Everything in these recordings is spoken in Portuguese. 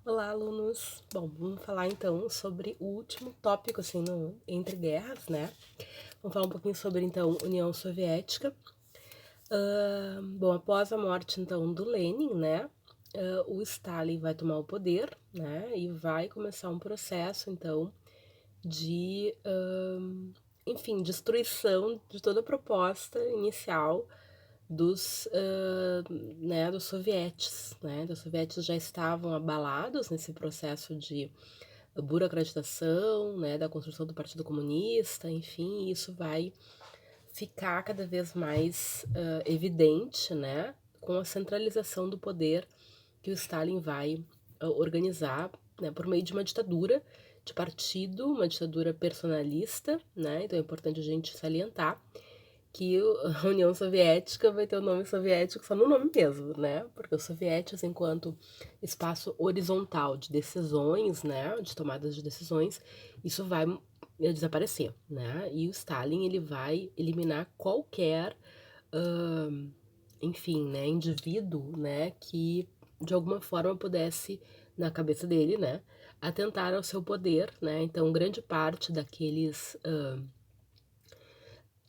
Olá, alunos! Bom, vamos falar então sobre o último tópico, assim, entre guerras, né? Vamos falar um pouquinho sobre, então, União Soviética. Bom, após a morte, então, do Lenin, né? O Stalin vai tomar o poder, né? E vai começar um processo, então, de, enfim, destruição de toda a proposta inicial dos sovietes, né? Os sovietes já estavam abalados nesse processo de burocratização, né? Da construção do Partido Comunista, enfim, isso vai ficar cada vez mais evidente, né? Com a centralização do poder que o Stalin vai organizar, né? Por meio de uma ditadura de partido, uma ditadura personalista, né? Então é importante a gente salientar que a União Soviética vai ter o nome soviético só no nome mesmo, né? Porque os soviéticos, enquanto espaço horizontal de decisões, né, de tomadas de decisões, isso vai desaparecer, né? E o Stalin, ele vai eliminar qualquer, enfim, né, indivíduo, né, que de alguma forma pudesse, na cabeça dele, né, atentar ao seu poder, né? Então, grande parte daqueles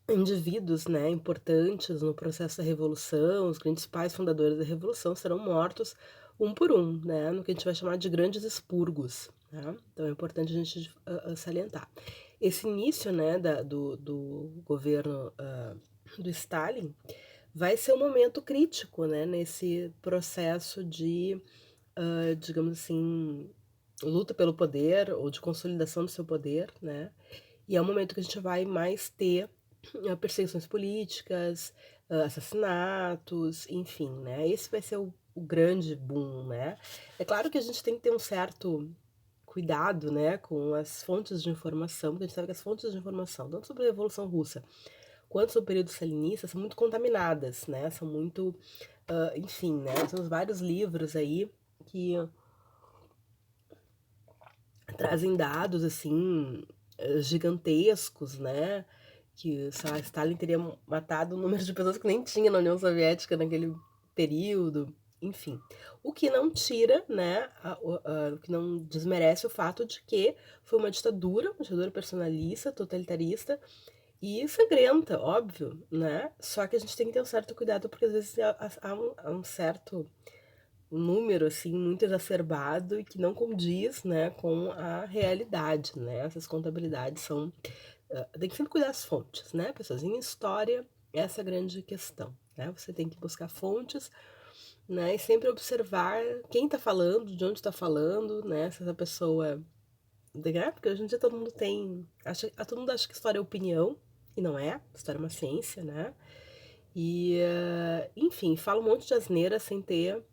indivíduos, né, importantes no processo da revolução, os grandes pais fundadores da revolução serão mortos um por um, né, no que a gente vai chamar de grandes expurgos, né? Então é importante a gente salientar. Esse início, né, do governo do Stalin vai ser um momento crítico, né, nesse processo de, digamos assim, luta pelo poder ou de consolidação do seu poder, né? E é um momento que a gente vai mais ter perseguições políticas, assassinatos, enfim, né? Esse vai ser o grande boom, né? É claro que a gente tem que ter um certo cuidado, né, com as fontes de informação, porque a gente sabe que as fontes de informação, tanto sobre a Revolução Russa quanto sobre o período stalinista, são muito contaminadas, né? São muito, enfim, né? Nós temos vários livros aí que trazem dados, assim, gigantescos, né? Que, sei lá, Stalin teria matado um número de pessoas que nem tinha na União Soviética naquele período, enfim. O que não tira, né, o que não desmerece o fato de que foi uma ditadura personalista, totalitarista e sangrenta, óbvio, né? Só que a gente tem que ter um certo cuidado, porque às vezes há um certo número assim muito exacerbado e que não condiz, né, com a realidade, né? Essas contabilidades são tem que sempre cuidar das fontes, né, pessoas? Em história, essa é a grande questão, né? Você tem que buscar fontes, né, e sempre observar quem está falando, de onde está falando, né? Se essa pessoa, né? Porque hoje em dia todo mundo todo mundo acha que história é opinião e não é. História é uma ciência, né? E, enfim, fala um monte de asneira sem ter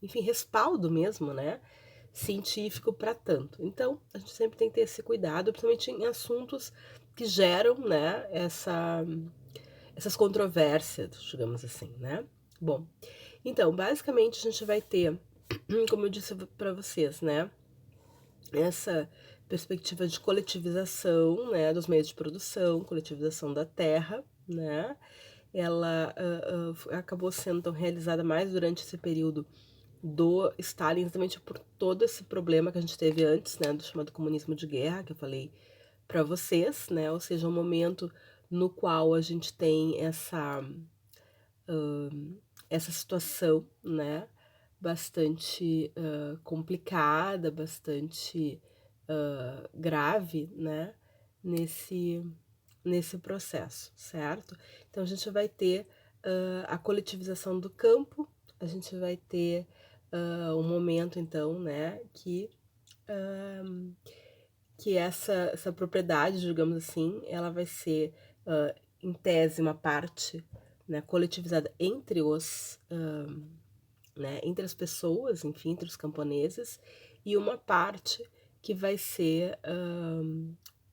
enfim, respaldo mesmo, né, científico para tanto. Então, a gente sempre tem que ter esse cuidado, principalmente em assuntos que geram, né, essas controvérsias, digamos assim, né. Bom, então, basicamente a gente vai ter, como eu disse para vocês, né, essa perspectiva de coletivização, né, dos meios de produção, coletivização da terra, né, ela acabou sendo então realizada mais durante esse período do Stalin, exatamente por todo esse problema que a gente teve antes, né, do chamado comunismo de guerra, que eu falei para vocês, né, ou seja, um momento no qual a gente tem essa situação, né, bastante complicada, bastante grave, né, nesse, nesse processo, certo? Então a gente vai ter a coletivização do campo, a gente vai ter um momento, então, né, que essa propriedade, digamos assim, ela vai ser, em tese, uma parte, né, coletivizada entre né, entre as pessoas, enfim, entre os camponeses, e uma parte que vai ser,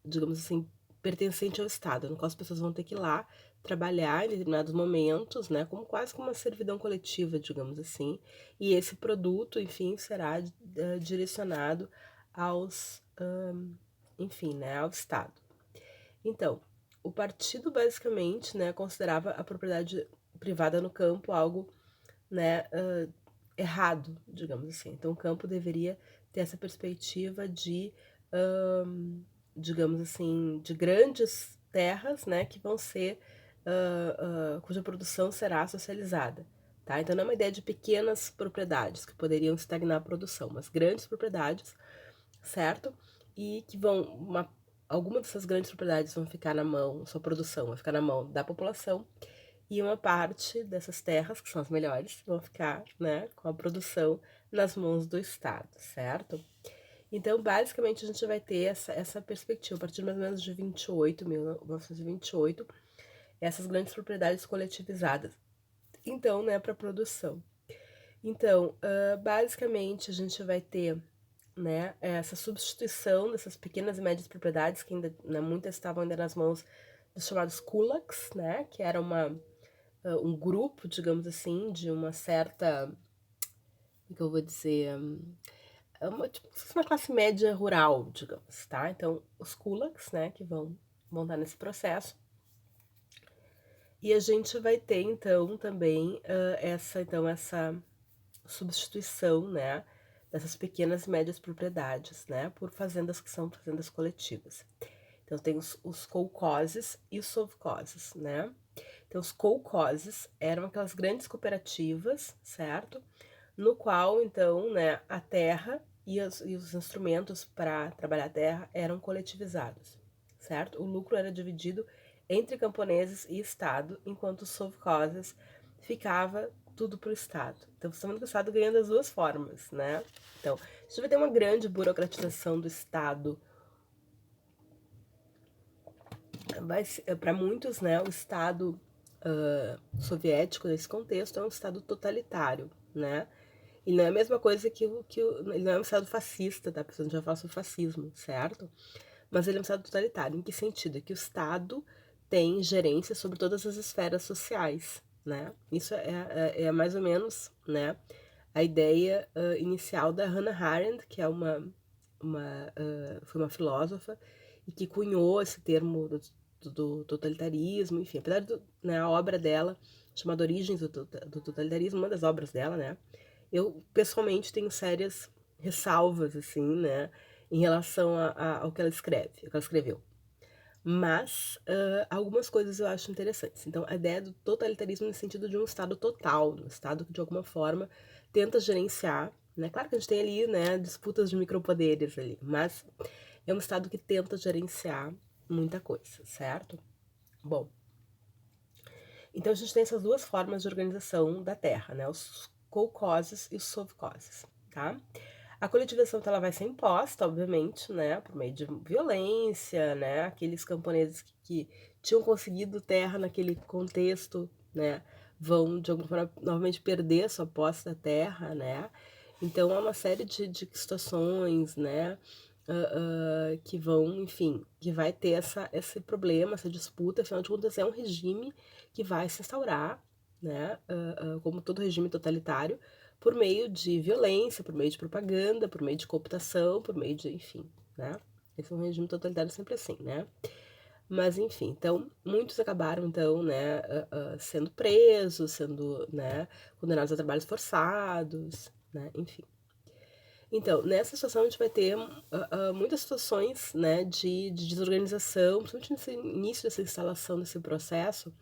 digamos assim, pertencente ao Estado, no qual as pessoas vão ter que ir lá trabalhar em determinados momentos, né, como quase como uma servidão coletiva, digamos assim, e esse produto, enfim, será direcionado aos, enfim, né, ao Estado. Então, o partido basicamente, né, considerava a propriedade privada no campo algo, né, errado, digamos assim. Então, o campo deveria ter essa perspectiva de, hã, digamos assim, de grandes terras, né, que vão ser, cuja produção será socializada, tá. Então não é uma ideia de pequenas propriedades que poderiam estagnar a produção, mas grandes propriedades, certo? E que vão alguma dessas grandes propriedades vão ficar na mão, sua produção vai ficar na mão da população, e uma parte dessas terras, que são as melhores, vão ficar, né, com a produção nas mãos do Estado, certo? Então, basicamente, a gente vai ter essa perspectiva, a partir mais ou menos de 28, 1928, essas grandes propriedades coletivizadas. Então, né, para produção. Então, basicamente, a gente vai ter, né, essa substituição dessas pequenas e médias propriedades, que ainda, né, muitas estavam ainda nas mãos dos chamados kulaks, né, que era um grupo, digamos assim, de uma certa, como que eu vou dizer, tipo, uma classe média rural, digamos, tá? Então, os kulaks, né, que vão estar nesse processo. E a gente vai ter, então, também essa substituição, né, dessas pequenas e médias propriedades, né, por fazendas que são fazendas coletivas. Então, tem os kolkhozes e os sovkhozes, né? Então, os kolkhozes eram aquelas grandes cooperativas, certo? No qual, então, né, a terra e os instrumentos para trabalhar a terra eram coletivizados, certo? O lucro era dividido entre camponeses e Estado, enquanto os sovkhozes ficava tudo para o Estado. Então, você está vendo que o Estado ganha das duas formas, né? Então, a gente vai ter uma grande burocratização do Estado. Para muitos, né, o Estado soviético, nesse contexto, é um Estado totalitário, né? Ele não é a mesma coisa ele não é um Estado fascista, tá? A pessoa já fala sobre fascismo, certo? Mas ele é um Estado totalitário. Em que sentido? É que o Estado tem gerência sobre todas as esferas sociais, né? Isso é mais ou menos, né, a ideia inicial da Hannah Arendt, que é foi uma filósofa e que cunhou esse termo do totalitarismo, enfim, apesar né, a obra dela, chamada Origens do Totalitarismo, uma das obras dela, né, eu pessoalmente tenho sérias ressalvas, assim, né, em relação ao que ela escreve, ao que ela escreveu. Mas algumas coisas eu acho interessantes. Então, a ideia do totalitarismo no sentido de um Estado total, um Estado que de alguma forma tenta gerenciar, né? Claro que a gente tem ali, né, disputas de micropoderes ali, mas é um Estado que tenta gerenciar muita coisa, certo? Bom, então a gente tem essas duas formas de organização da Terra, né? Os kolkhozes e os sovkhozes, tá? A coletivização ela vai ser imposta, obviamente, né, por meio de violência, né, aqueles camponeses que tinham conseguido terra naquele contexto, né, vão de alguma forma novamente perder a sua posse da terra, né, então há uma série de situações, né, que vão, enfim, que vai ter esse problema, essa disputa, afinal de contas é um regime que vai se instaurar, né, como todo regime totalitário, por meio de violência, por meio de propaganda, por meio de cooptação, por meio de, enfim, né? Esse é um regime totalitário sempre assim, né? Mas, enfim, então, muitos acabaram, então, né, sendo presos, sendo, né, condenados a trabalhos forçados, né, enfim. Então, nessa situação a gente vai ter muitas situações, né, de desorganização, principalmente nesse início dessa instalação desse processo,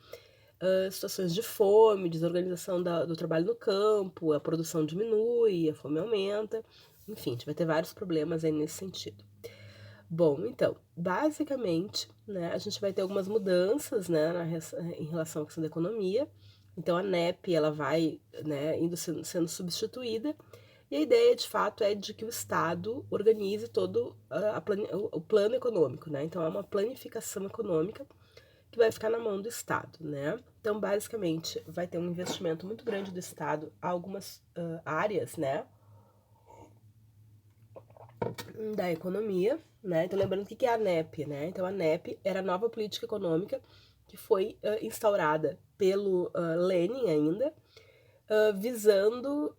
situações de fome, desorganização do trabalho no campo, a produção diminui, a fome aumenta, enfim, a gente vai ter vários problemas aí nesse sentido. Bom, então, basicamente, né, a gente vai ter algumas mudanças, né, em relação à questão da economia. Então, a NEP, ela vai, né, sendo substituída, e a ideia, de fato, é de que o Estado organize todo o plano econômico, né? Então, é uma planificação econômica que vai ficar na mão do Estado, né? Então, basicamente, vai ter um investimento muito grande do Estado a algumas áreas, né, da economia, né? Então, lembrando o que é a NEP, né? Então, a NEP era a nova política econômica que foi instaurada pelo Lenin ainda, visando,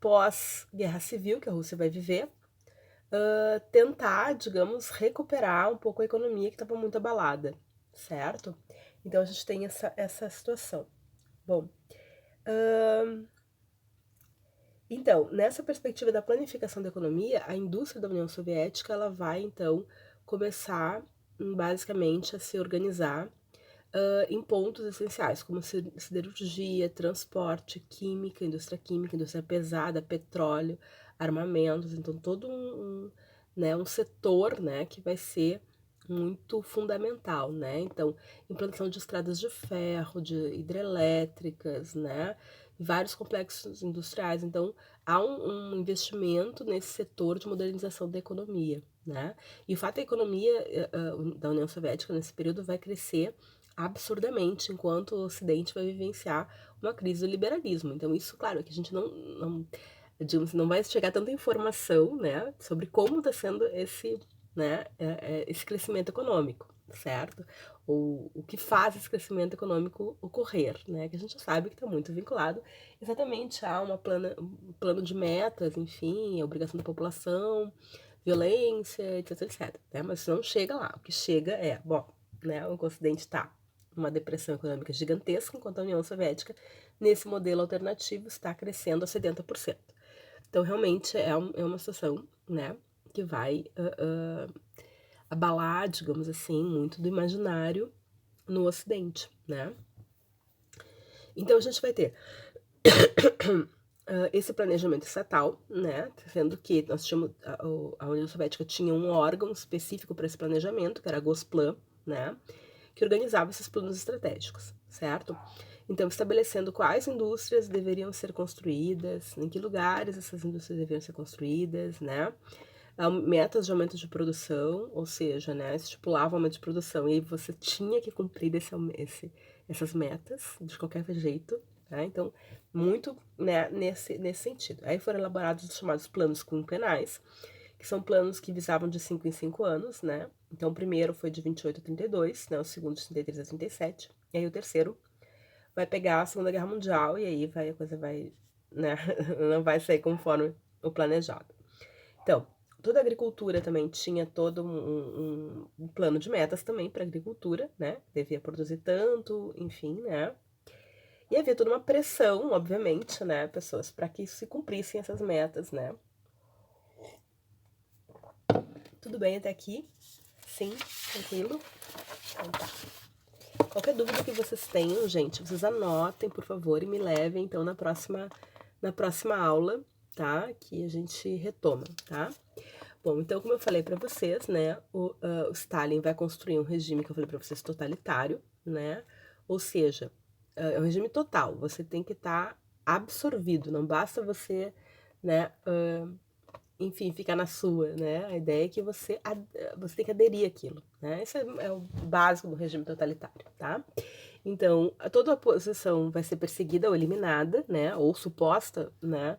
pós-guerra civil, que a Rússia vai viver, tentar, digamos, recuperar um pouco a economia que estava muito abalada, certo? Então, a gente tem essa situação. Bom, Então, nessa perspectiva da planificação da economia, a indústria da União Soviética ela vai, então, começar, basicamente, a se organizar em pontos essenciais, como siderurgia, transporte, química, indústria pesada, petróleo, armamentos, então todo né, um setor, né, que vai ser muito fundamental, né? Então, implantação de estradas de ferro, de hidrelétricas, né? Vários complexos industriais. Então, há um investimento nesse setor de modernização da economia, né? E o fato é que a economia da União Soviética nesse período vai crescer absurdamente, enquanto o Ocidente vai vivenciar uma crise do liberalismo. Então, isso, claro, é que a gente digamos, não vai chegar tanta informação, né, sobre como está sendo esse, né, esse crescimento econômico, certo? Ou o que faz esse crescimento econômico ocorrer, né? Que a gente sabe que está muito vinculado exatamente a um plano de metas, enfim, a obrigação da população, violência, etc, etc. Né? Mas isso não chega lá. O que chega é, bom, né, o Ocidente está numa depressão econômica gigantesca, enquanto a União Soviética, nesse modelo alternativo, está crescendo a 70%. Então, realmente, é uma situação, né, que vai abalar, digamos assim, muito do imaginário no Ocidente, né? Então, a gente vai ter esse planejamento estatal, né, sendo que nós tínhamos, a União Soviética tinha um órgão específico para esse planejamento, que era a Gosplan, né, que organizava esses planos estratégicos, certo? Então, estabelecendo quais indústrias deveriam ser construídas, em que lugares essas indústrias deveriam ser construídas, né? Metas de aumento de produção, ou seja, né, estipulava o aumento de produção, e aí você tinha que cumprir essas metas, de qualquer jeito, né? Então, muito, né, nesse sentido. Aí foram elaborados os chamados planos quinquenais, que são planos que visavam de 5 em 5 anos, né? Então, o primeiro foi de 28 a 32, né? O segundo de 33 a 37, e aí o terceiro vai pegar a Segunda Guerra Mundial, e aí a coisa vai, né, não vai sair conforme o planejado. Então, toda a agricultura também tinha todo um plano de metas também para a agricultura, né? Devia produzir tanto, enfim, né? E havia toda uma pressão, obviamente, né, pessoas, para que se cumprissem essas metas, né? Tudo bem até aqui? Sim, tranquilo? Então tá. Qualquer dúvida que vocês tenham, gente, vocês anotem, por favor, e me levem, então, na próxima aula, tá? Que a gente retoma, tá? Bom, então, como eu falei para vocês, né, o Stalin vai construir um regime que eu falei para vocês totalitário, né? Ou seja, é um regime total. Você tem que estar absorvido. Não basta você, né, enfim, ficar na sua, né? A ideia é que você tem que aderir àquilo, né? Esse é o básico do regime totalitário, tá? Então, toda a oposição vai ser perseguida ou eliminada, né? Ou suposta, né?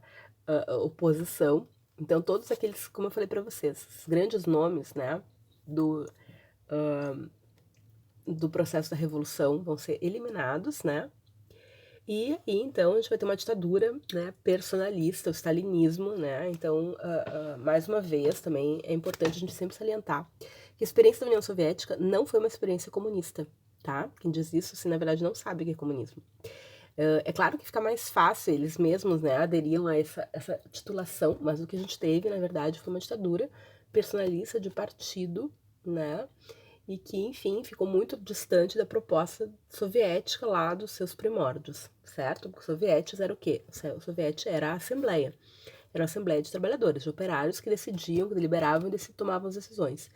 Oposição. Então, todos aqueles, como eu falei para vocês, os grandes nomes, né? Do, do processo da revolução vão ser eliminados, né? E aí, então, a gente vai ter uma ditadura, né, personalista, o stalinismo, né? Então, mais uma vez, também é importante a gente sempre salientar que a experiência da União Soviética não foi uma experiência comunista, tá? Quem diz isso, se na verdade não sabe o que é comunismo. É claro que fica mais fácil, eles mesmos, né, aderiam a essa titulação, mas o que a gente teve, na verdade, foi uma ditadura personalista de partido, né? E que, enfim, ficou muito distante da proposta soviética lá dos seus primórdios, certo? Porque os sovietes era o quê? O soviete era a assembleia. Era a assembleia de trabalhadores, de operários que decidiam, que deliberavam e tomavam as decisões.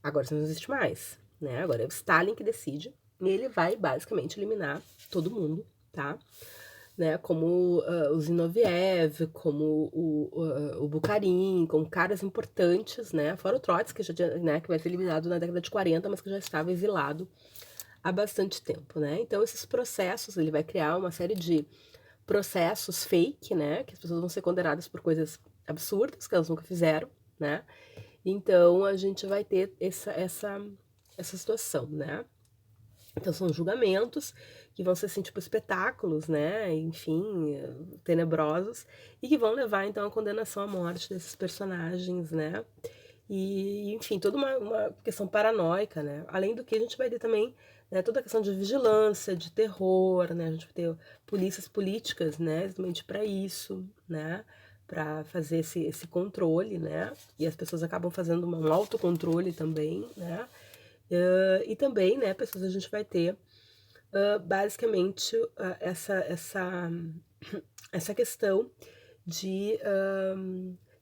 Agora isso não existe mais, né? Agora é o Stalin que decide e ele vai basicamente eliminar todo mundo, tá? Né, como o Zinoviev, como o Bukharin, como caras importantes, né, fora o Trotsky, né, que vai ser eliminado na década de 40, mas que já estava exilado há bastante tempo, né. Então, esses processos, ele vai criar uma série de processos fake, né, que as pessoas vão ser condenadas por coisas absurdas que elas nunca fizeram, né. Então, a gente vai ter essa situação, né. Então são julgamentos que vão ser assim, tipo, espetáculos, né, enfim, tenebrosos, e que vão levar então à condenação à morte desses personagens, né, e enfim, toda uma questão paranoica, né, além do que a gente vai ter também, né, toda a questão de vigilância, de terror, né, a gente vai ter polícias políticas, né, exatamente para isso, né, para fazer esse controle, né? E as pessoas acabam fazendo um autocontrole também, né? E também, né, pessoas, a gente vai ter basicamente essa questão de,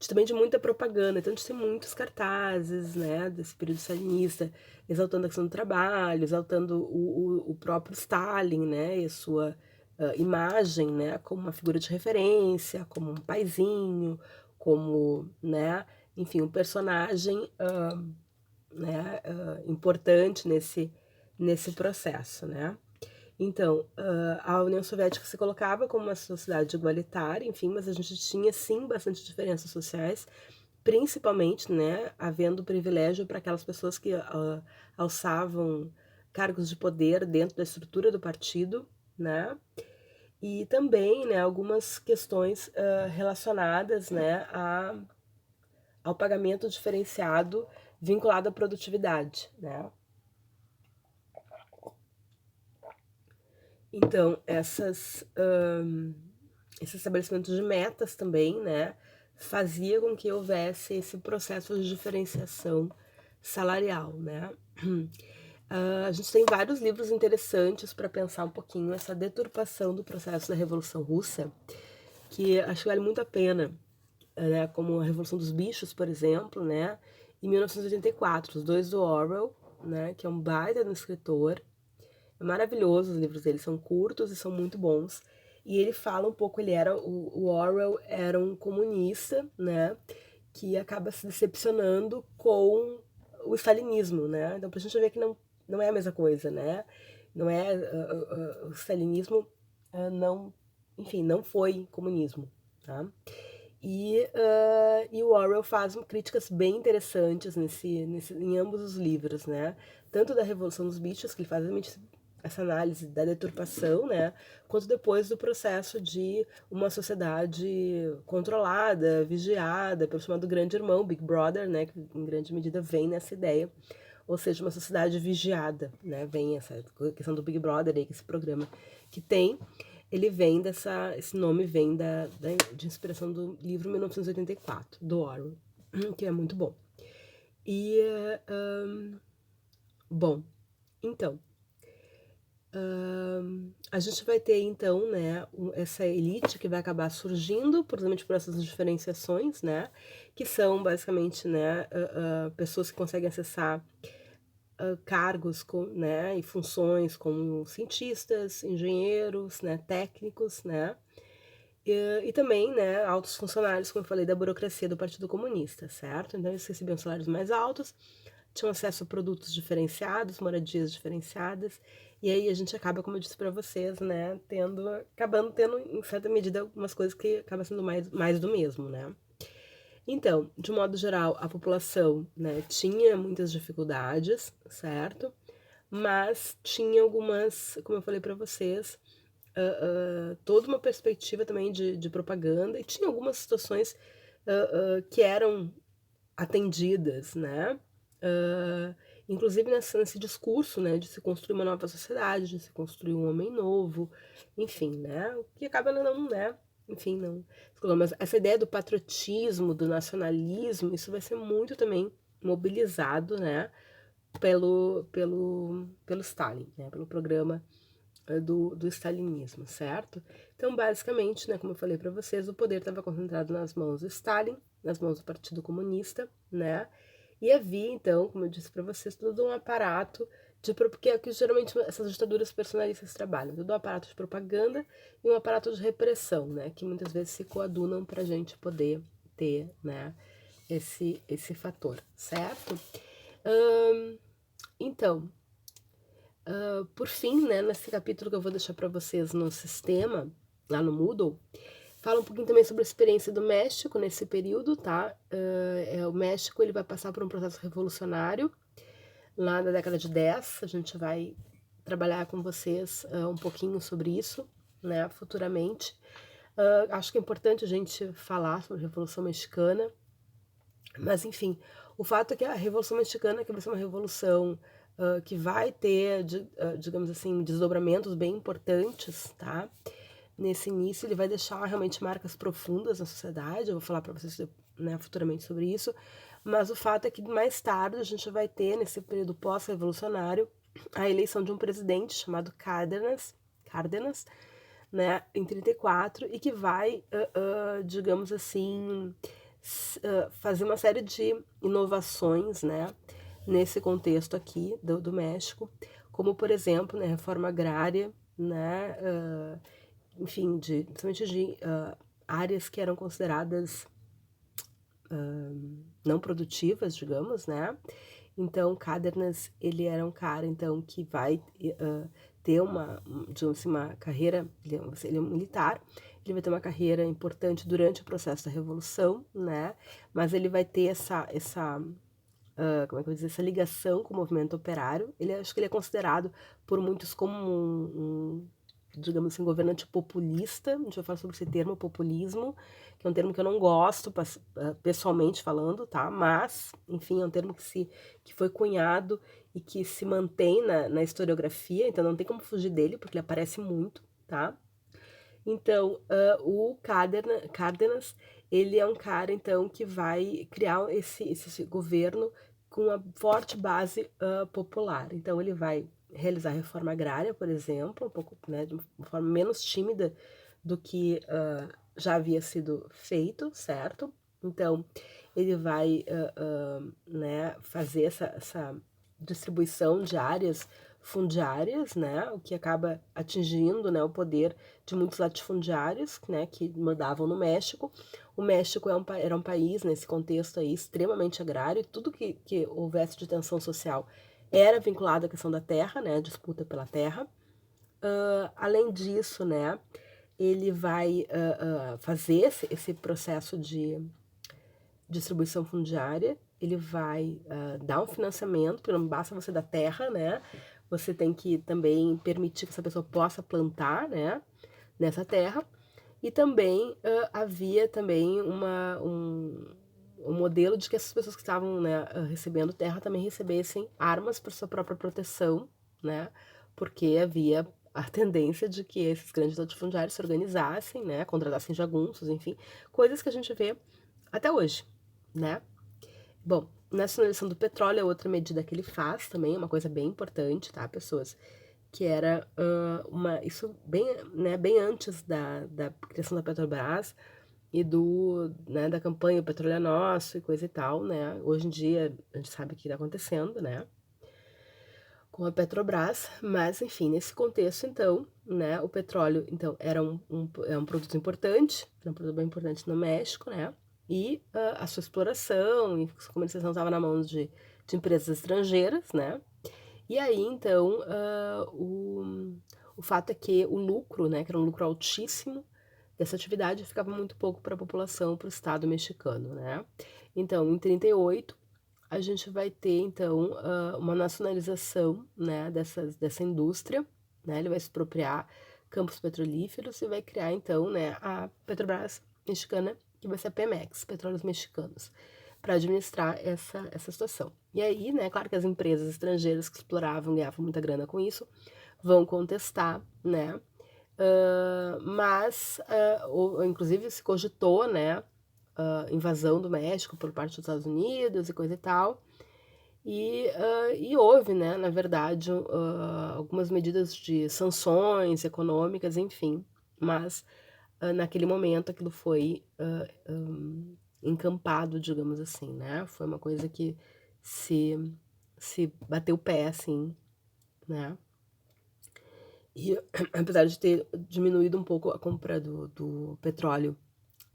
também de muita propaganda. Então a gente tem muitos cartazes, né, desse período stalinista, exaltando a questão do trabalho, exaltando o próprio Stalin, né, e a sua imagem, né, como uma figura de referência, como um paizinho, como, né, enfim, um personagem né, importante nesse processo, né. Então, a União Soviética se colocava como uma sociedade igualitária, enfim, mas a gente tinha sim bastante diferenças sociais, principalmente, né, havendo privilégio para aquelas pessoas que alçavam cargos de poder dentro da estrutura do partido, né, e também, né, algumas questões relacionadas, né, ao pagamento diferenciado vinculado à produtividade, né. Então, esse estabelecimento de metas também, né, fazia com que houvesse esse processo de diferenciação salarial, né. A gente tem vários livros interessantes para pensar um pouquinho essa deturpação do processo da Revolução Russa, que acho que vale muito a pena, né, como a Revolução dos Bichos, por exemplo, né, em 1984, os dois do Orwell, né, que é um baita no escritor. É maravilhoso, os livros dele são curtos e são muito bons. E ele fala um pouco, o Orwell era um comunista, né, que acaba se decepcionando com o stalinismo, né? Então pra gente ver que não é a mesma coisa, né? Não é o stalinismo não, enfim, não foi comunismo, tá? E o Orwell faz críticas bem interessantes em ambos os livros, né? Tanto da Revolução dos Bichos, que ele faz realmente essa análise da deturpação, né? Quanto depois do processo de uma sociedade controlada, vigiada pelo chamado Grande Irmão, Big Brother, né? Que em grande medida vem nessa ideia. Ou seja, uma sociedade vigiada, né? Vem essa questão do Big Brother aí, que esse programa que tem, ele vem esse nome vem de inspiração do livro 1984, do Orwell, que é muito bom. E, bom, então, a gente vai ter então, né, essa elite que vai acabar surgindo, principalmente por essas diferenciações, né, que são basicamente, né, pessoas que conseguem acessar cargos né, e funções como cientistas, engenheiros, né, técnicos, né, e também, né, altos funcionários, como eu falei, da burocracia do Partido Comunista, certo? Então eles recebiam salários mais altos, tinham acesso a produtos diferenciados, moradias diferenciadas, e aí a gente acaba, como eu disse para vocês, né, acabando tendo, em certa medida, algumas coisas que acabam sendo mais do mesmo, né? Então, de modo geral, a população, né, tinha muitas dificuldades, certo? Mas tinha algumas, como eu falei para vocês, toda uma perspectiva também de propaganda, e tinha algumas situações que eram atendidas, né? Inclusive nesse discurso, né, de se construir uma nova sociedade, de se construir um homem novo, enfim, né? O que acaba não, né? Enfim, não. Mas essa ideia do patriotismo, do nacionalismo, isso vai ser muito também mobilizado, né, pelo Stalin, né, pelo programa do stalinismo, certo? Então, basicamente, né, como eu falei para vocês, o poder estava concentrado nas mãos do Stalin, nas mãos do Partido Comunista, né? E havia, então, como eu disse para vocês, todo um aparato porque é o que geralmente essas ditaduras personalistas trabalham, todo um aparato de propaganda e um aparato de repressão, né? Que muitas vezes se coadunam para a gente poder ter, né? Esse fator, certo? Então, por fim, né, nesse capítulo que eu vou deixar para vocês no sistema, lá no Moodle, fala um pouquinho também sobre a experiência do México nesse período, tá? O México ele vai passar por um processo revolucionário lá na década de 10. A gente vai trabalhar com vocês um pouquinho sobre isso, né, futuramente. Acho que é importante a gente falar sobre a Revolução Mexicana, mas enfim, o fato é que a Revolução Mexicana que vai ser uma revolução que vai ter, digamos assim, desdobramentos bem importantes, tá? nesse início ele vai deixar realmente marcas profundas na sociedade, eu vou falar para vocês, né, futuramente sobre isso, mas o fato é que mais tarde a gente vai ter, nesse período pós-revolucionário, a eleição de um presidente chamado Cárdenas, né, em 34, e que vai, digamos assim, fazer uma série de inovações, né, nesse contexto aqui do México, como, por exemplo, né, reforma agrária, né, enfim, principalmente de áreas que eram consideradas não produtivas, digamos, né? Então, Cárdenas, ele era um cara, então, que vai ter digamos assim, uma carreira, ele é um militar, ele vai ter uma carreira importante durante o processo da Revolução, né? Mas ele vai ter como é que eu vou dizer, essa ligação com o movimento operário. Acho que ele é considerado por muitos como digamos assim, governante populista. A gente vai falar sobre esse termo, populismo, que é um termo que eu não gosto, pessoalmente falando, tá? Mas, enfim, é um termo que foi cunhado e que se mantém na historiografia, então não tem como fugir dele, porque ele aparece muito, tá? Então, o Cárdenas, ele é um cara, então, que vai criar esse governo com uma forte base popular. Então, ele vai realizar a reforma agrária, por exemplo, um pouco, né, de uma forma menos tímida do que já havia sido feito, certo? Então, ele vai né, fazer essa distribuição de áreas fundiárias, né, o que acaba atingindo, né, o poder de muitos latifundiários, né, que mandavam no México. O México era um país, nesse contexto aí, extremamente agrário, e tudo que houvesse de tensão social era vinculado à questão da terra, né, a disputa pela terra. Além disso, né, ele vai fazer esse processo de distribuição fundiária, ele vai dar um financiamento, porque não basta você dar terra, né? Você tem que também permitir que essa pessoa possa plantar, né, nessa terra. E também havia também um modelo de que essas pessoas que estavam, né, recebendo terra também recebessem armas para sua própria proteção, né? Porque havia a tendência de que esses grandes latifundiários se organizassem, né, contratassem jagunços, enfim, coisas que a gente vê até hoje, né? Bom, nacionalização do petróleo é outra medida que ele faz também, uma coisa bem importante, tá, pessoas? Que era isso bem, né, bem antes da criação da Petrobras e né, da campanha O Petróleo é Nosso e coisa e tal, né? Hoje em dia a gente sabe o que está acontecendo, né? Com a Petrobras, mas enfim, nesse contexto, então, né, o petróleo, então, é um produto importante, era um produto bem importante no México, né? E a sua exploração e a comercialização estava na mão de empresas estrangeiras, né? E aí, então, o fato é que o lucro, né, que era um lucro altíssimo dessa atividade, ficava muito pouco para a população, para o Estado mexicano, né? Então, em 38, a gente vai ter, então, uma nacionalização, né, dessa indústria, né? Ele vai expropriar campos petrolíferos e vai criar, então, né, a Petrobras mexicana, que vai ser a Pemex, Petróleos Mexicanos, para administrar essa situação. E aí, né, claro que as empresas estrangeiras que exploravam, ganhavam muita grana com isso, vão contestar, né? Mas, inclusive, se cogitou, né, invasão do México por parte dos Estados Unidos e coisa e tal. E houve, né, na verdade, algumas medidas de sanções econômicas, enfim. Mas, naquele momento, aquilo foi encampado, digamos assim, né? Foi uma coisa que se, se bateu o pé, assim, né? E apesar de ter diminuído um pouco a compra do petróleo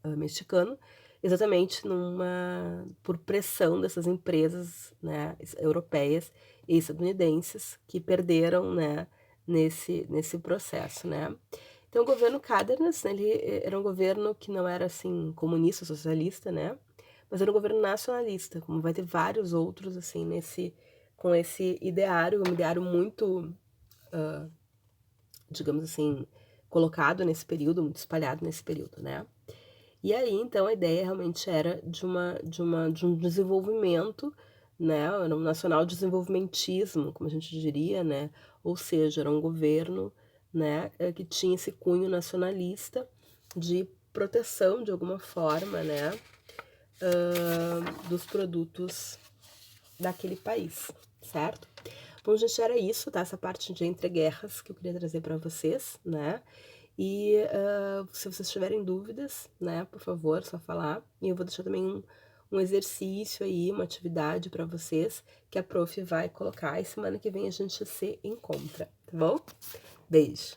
mexicano, exatamente por pressão dessas empresas, né, europeias e estadunidenses que perderam, né, nesse processo, né. Então o governo Cárdenas, né, ele era um governo que não era assim comunista, socialista, né, mas era um governo nacionalista, como vai ter vários outros assim com esse ideário, um ideário muito digamos assim, colocado nesse período, muito espalhado nesse período, né. E aí, então, a ideia realmente era de um desenvolvimento, né, era um nacional desenvolvimentismo, como a gente diria, né, ou seja, era um governo né, que tinha esse cunho nacionalista de proteção de alguma forma, né, dos produtos daquele país, certo? Bom, gente, era isso, tá? Essa parte de entre guerras que eu queria trazer para vocês, né? E se vocês tiverem dúvidas, né, por favor, só falar. E eu vou deixar também um exercício aí, uma atividade para vocês que a prof vai colocar e semana que vem a gente se encontra, tá bom? Beijo!